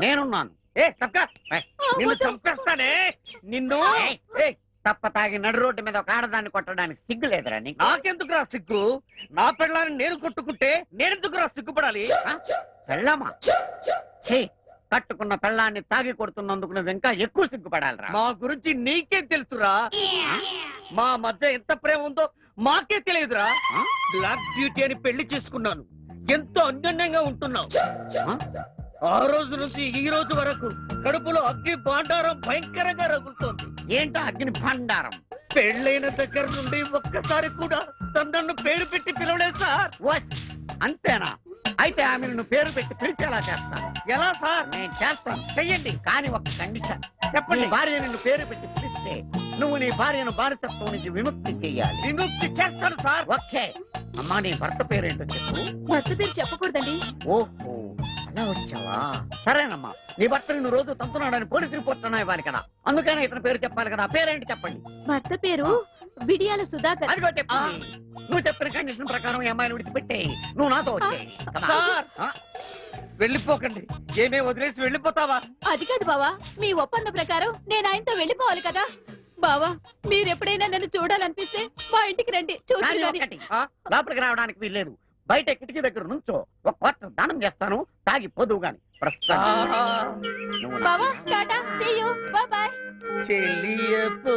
నేనున్నాను. నిన్ను చంపేస్తానే నిన్ను. తప్ప తాగి నడు రోడ్డు మీద ఒక ఆడదాన్ని కొట్టడానికి సిగ్గు లేదురా నీకు? నాకెందుకురా సిగ్గు? నా పెళ్ళాన్ని నేను కొట్టుకుంటే నేనెందుకురా సిగ్గుపడాలి? పెళ్ళామా? ఛీ, కట్టుకున్న పెళ్ళాన్ని తాగి కొడుతున్నందుకు నువ్వు ఇంకా ఎక్కువ సిగ్గుపడాలిరా. మా గురించి నీకే తెలుసురా. మా మధ్య ఎంత ప్రేమ ఉందో మాకే తెలియదురా. బ్లాక్ బ్యూటీ అని పెళ్లి చేసుకున్నాను. ఎంతో అన్యోన్యంగా ఉంటున్నావు. ఆ రోజు నుంచి ఈ రోజు వరకు కడుపులో అగ్ని భాండారం భయంకరంగా రగులుతోంది. ఏంటో అగ్ని భాండారం? పెళ్ళైన దగ్గర నుండి ఒక్కసారి కూడా నన్ను పేరు పెట్టి పిలవలేదు సార్. అంతేనా? అయితే ఆమె నువ్వు పేరు పెట్టి పిలిచేలా చేస్తాను. ఎలా సార్? నేను చేస్తాను, చెయ్యండి. కానీ ఒక కండిషన్. చెప్పండి. భార్య నిన్ను పేరు పెట్టి పిలిస్తే నువ్వు నీ భార్యను బానిసత్వం నుంచి విముక్తి చెయ్యాలి. విముక్తి చేస్తాను సార్. ఓకే. అమ్మా, నీ భర్త పేరేంటో చెప్పు. భర్త పేరు చెప్పకూడదండి. ఓహో, అలా వచ్చావా? సరేనమ్మా, నీ భర్త నిన్ను రోజు తంతున్నాడని పోలీసు రిపోర్ట్ ఇవ్వాలి కదా, అందుకని ఇతని పేరు చెప్పాలి కదా. పేరేంటి చెప్పండి. భర్త పేరు విడియాల సుధాకర్. అదిగో చెప్పు. నువ్వు చెప్పిన కండిషన్ ప్రకారం ఈ అమ్మాయిని విడిచిపెట్టేయి. నువ్వు నాతో వచ్చేయి. సార్ వెళ్ళిపోకండి. ఏమే వదిలేసి వెళ్ళిపోతావా? అది కాదు బావా, మీ ఒప్పంద ప్రకారం నేను ఆయనతో వెళ్ళిపోవాలి కదా. బావా, మీరు ఎప్పుడైనా నన్ను చూడాలనిపిస్తే మా ఇంటికి రండి. కానీ చూడండి. ఒకటి, లోపలికి రావడానికి వీల్లేదు. బయట కిటికీ దగ్గర నుంచో ఒక క్వార్టర్ దానం చేస్తాను, తాగి పోదువు గాని. బావా tata, see you, bye bye. చెల్లియపో